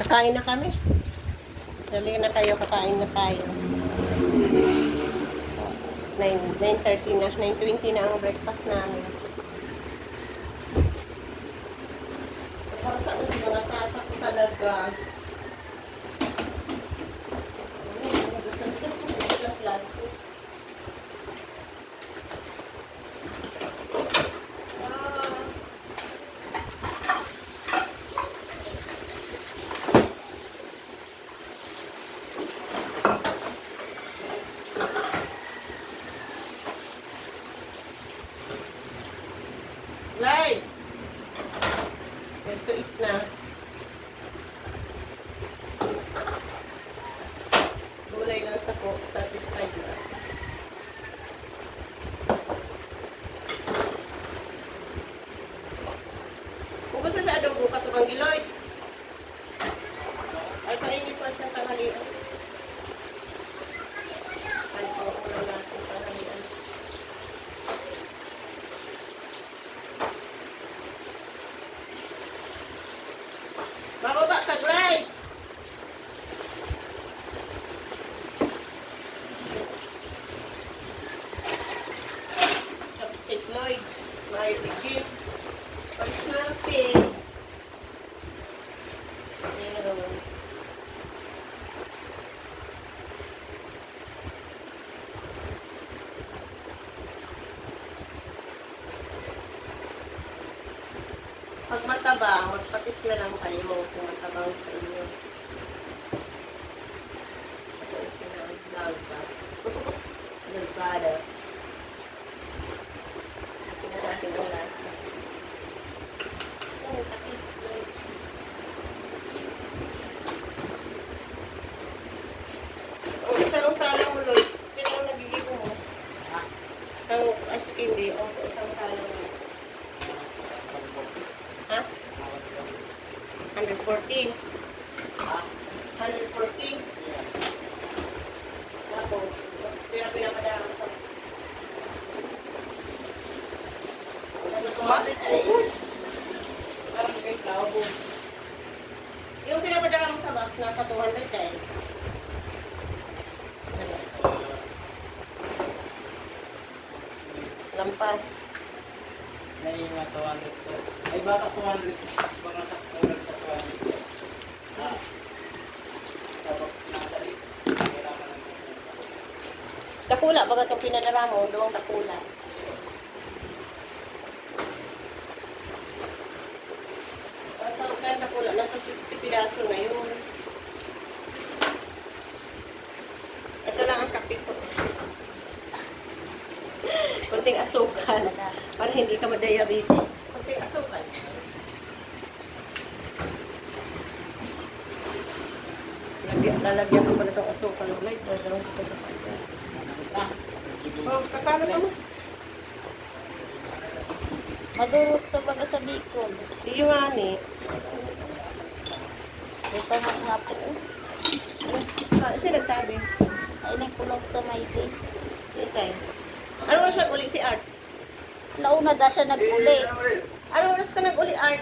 Kakain na kami. Dali na kayo, kakain na tayo. 9:30 na, 9:20 na ang breakfast namin. Para sa kasi mga tasa ko talaga. Lai! Ito eat na. Gulay lang sa ko, satisfied na. Kung sa adong bukas sa Bangiloy. Ay, painit pa siyang tanghalian. Ay, pauulan natin tanghalian. Bababa ka, Glay! Chopstick, Lloyd. May bigit. Pag-snapping. Meron. Pag matabang, magpatis na lang kayo kung matabang sa inyo. Ito yung pinag-lalsa. Lazada. Ito na sa akin ang lasa. Ang isa nung salang mo, Lloyd. Kaya ang nagigibo mo. Ang ice cream day, o sa isang salang mo. Ha? 114. 114. Tapos, pinapadaan ko sa... Parang kay Clavo. Yung pinapadaan mo sa box, nasa 200 kayo. Lampas. May mga 200 to. Ay baka 200. Mga sa 200 sa 200. Tapos nakadali. Kailangan ng Takula, baga itong pinadara mo, doong takula. Sa kaya takula, nasa 60 piraso na yun. Ito lang ang kape ko. Kunting asukal. Para hindi ka ma-diabetes. Kunting asukal. Lalagyan ko pa na itong asukal. Light, lalagyan ko sa sasakyan. Oh, kakano ka mo? Maduros ka baga sa Bicol. Iyo nga ni. Ito nga po. Sino nagsabi? Ay, nagkulong sa Maite. Isay. Ano oras nag-uli si Art? Nauna da siya nag-uli. Ano oras ka nag-uli, Art?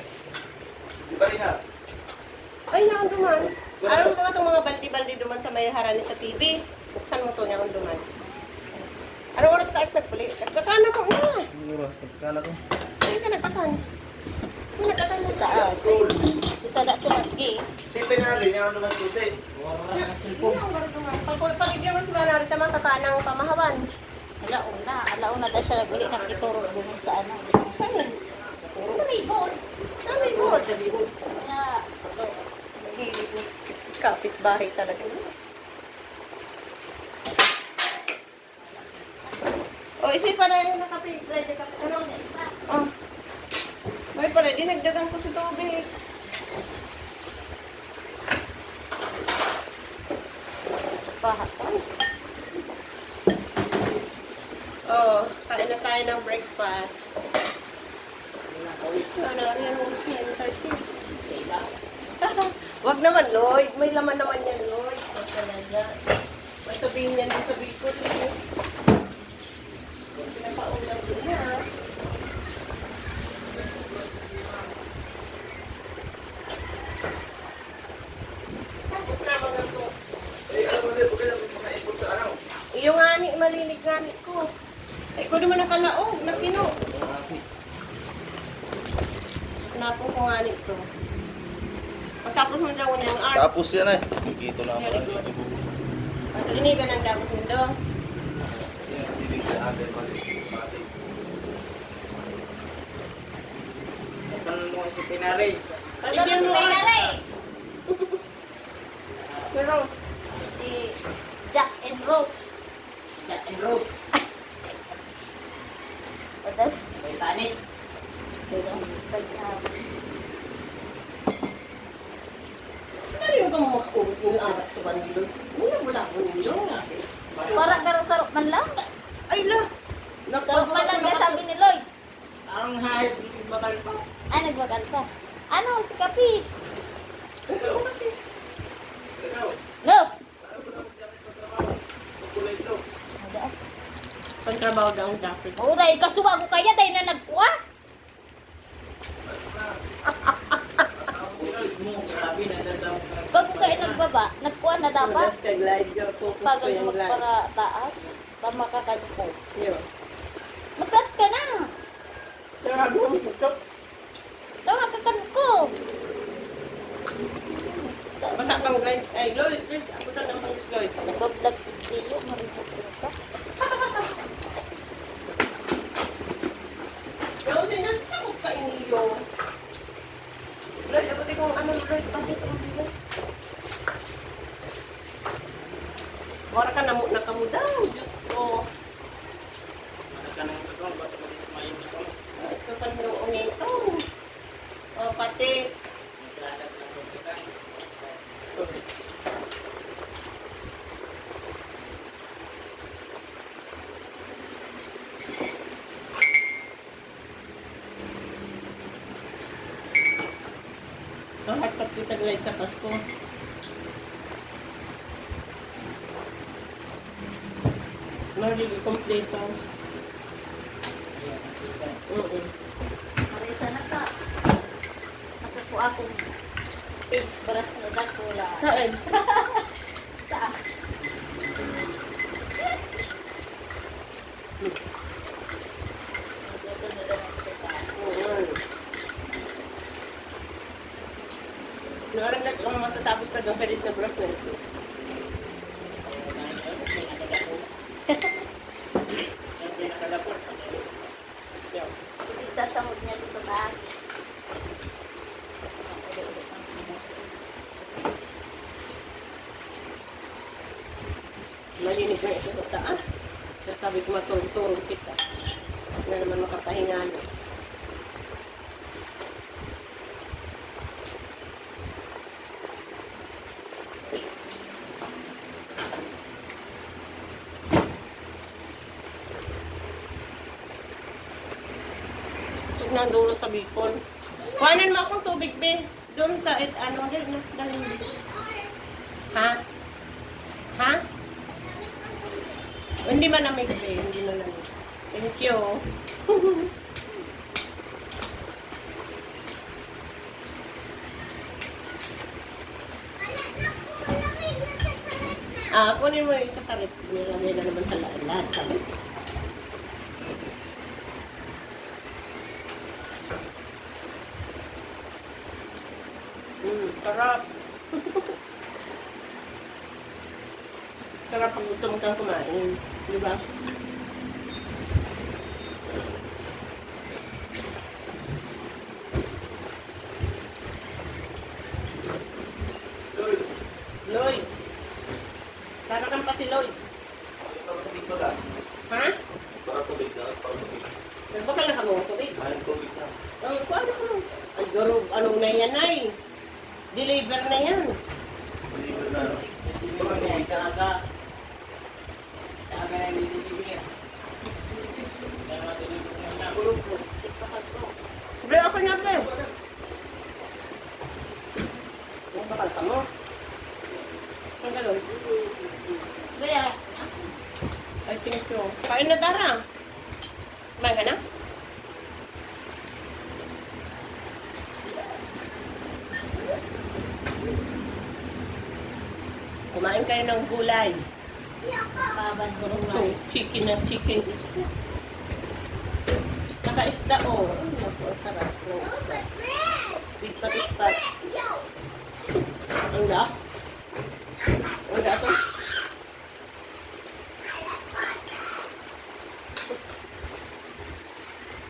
Si Barina. Ay, naan duman. Ano ba itong mga baldi-baldi duman sa may harani sa TV? Buksan mo to niya ang duman. Ano oras ka, Art, nag-uli? Nagkakana ko na. Oras, nagkakala ko. Ay, ka nagkakan. Ay, nagkakan mo Taas. Kita da sumagi. Sipin na rin, yung naman susi. Pagigyan mo si Manarita mga kakanang pamahawan. Alauna da siya nag-uli. Nakituro bumang sa ano. Saan yun? Sa Bicol. Saan may buhod? Kaya, Hilig mo. Kapit-bahay talaga. O, isay pa na yung nakapit. Ano? Oh. May pala, dinagdagan ko si tubig. Pahatan. Oh, kain na tayo ng breakfast. Ano, yan, 10:30. Wag naman, Lloyd. May laman naman yan, Lloyd. Wag talaga. May sabihin yan din sa Bicol. Pinapaulam din niya. nga ko. Ay, ko naman nakalaog, nakino. Napong ko nga nito. Pagkapos mo daw niya ang art. Tapos yan eh. Dito na ako. Very good. Patulinigan ang dapat nito. Yan, hindi ka agad mati. Ito mo si Pinari. Paligyan mo art. Pero, Si Jack and Rose. Jack and Rose. Padal. Titanic. ano yung kang makakubos ng anak sa bandilo? Wala ko nilo. Para karo sarap man lang. Ay la! Sarap man lang ka sabi ni Lloyd. Ang hype. Bakal pa. Ah, nagbakal ka. Ano, si Kapi? No! Pagtrabaho daw ang jacket. Uray, kasuwa ko kaya dahil na nagkuha. Pusit mo. Sabi na dadam ka. Bago kayo nagbaba, nagkuha na dapat. Madas ka glide ka. Focus Pag ko yung glide. para taas, tama ka kayo. Yun. Magtas ka na. Pero ako mo ito. Tama ka ko. Bata kang glide. Ay, Lloyd. Ako na ng pang Lloyd. Nagbablog video, maripot ka. Pero sinasta ko pa iniyo. Lloyd, ako di kong ano, Lloyd. Pati sa ulo. Wala ka nakamudaw. Diyos ko. Mana ka nang ito. Ba't ka di sumayin ito? Ito pa noong ito. O, patis. Naglalag na ito kita. Lahat ka kita glide sa Pasko. Marili kompleto. Ayan, nakita. Marisa na ka. Nakakuha akong pig baras na dakula. Saan? Taas. Ito na lang ang kita. Nakaragdag kung matatapos ka doon sa lit na bros na ito. Sige, sasamod niya doon sa taas. Malinig na ito sa taas. Sabi ko matulong kita. Na naman makapahinga. Nanduro sa Bicol. Kuhanan mo akong tubig, be. Doon sa, ano, dahil mo dito. Ha? Ha? Hindi malamig, be. Hindi malamig. Thank you. Kunin mo yung isa sa rep. Nilagay na naman sa lahat. Sa rep. Sarap. Sarap pag gusto mo kang kumain. Di ba? Lloyd. Tara kang pa si Lloyd. Para tubig ba ka? Ha? Para tubig na. Para tubig. Nagbakal na ka mo tubig. Ayun tubig na. Paano ko? Ay, garo, ano na yan ay? Deliver na yan. Deliver na. Kaaga na nililibir. Kaya matulog mo na. Stick pa ka ko. Bro, ako na, bro. Nagbakal ka mo. Ang galon. Kaya, I think so. Kain na Dara. Kumain ka na? Kumain kayo ng gulay. Babad ko So, chicken na chicken isda. Saka isda, oh. Naku, ang sarap ng isda. With patispat. Ang lap.